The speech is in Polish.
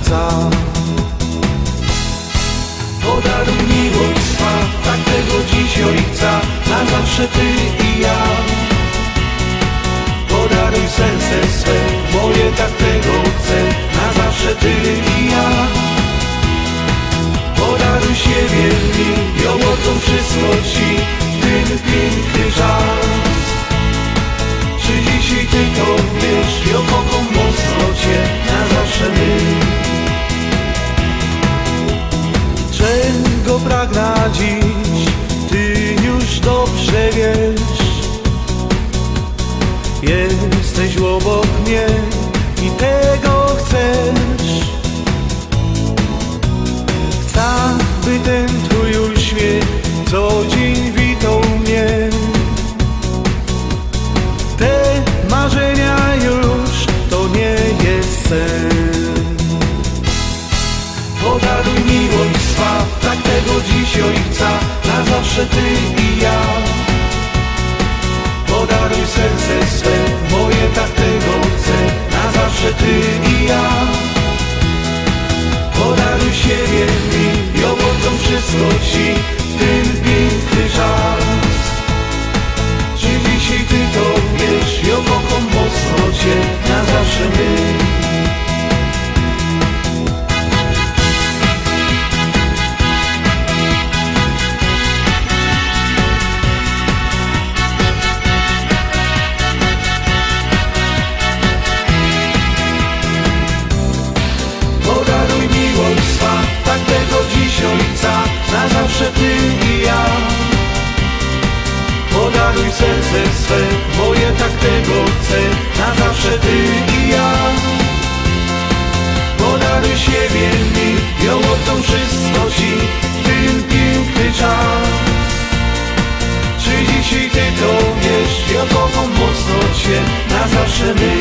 Ojca. Podaruj miłość swa, tak tego dziś Ojca, na zawsze Ty i ja. Podaruj serce swe, moje tak tego chcę, na zawsze Ty i ja. Podaruj siebie mi, ją oddam wszystko Ci, ten piękny czas. Czy dzisiaj Ty to wiesz, ją kocham mocno Cię, na zawsze my. Czego pragna dziś, Ty już dobrze wiesz. Jesteś obok mnie i tego chcesz. Chcę, by ten Twój uśmiech co dzień witał mnie. Te marzenia już to nie jest sen. Podaruj miłość swa, tak tego dziś Ojca, na zawsze Ty i ja. Podaruj serce swe, moje tak tego chcę, na zawsze Ty i ja. Podaruj siebie mi, ją oddam wszystko Ci, ten piękny czas. Czy dzisiaj Ty to wiesz, ją kocham mocno Cię, na zawsze my. Tak tego dziś Ojca, na zawsze Ty i ja. Podaruj serce swe, moje tak tego chcę, na zawsze Ty i ja. Podaruj siebie mi, ją oddam wszystko Ci, ten piękny czas. Czy dzisiaj Ty to wiesz, ja kocham mocno Cię, na zawsze my.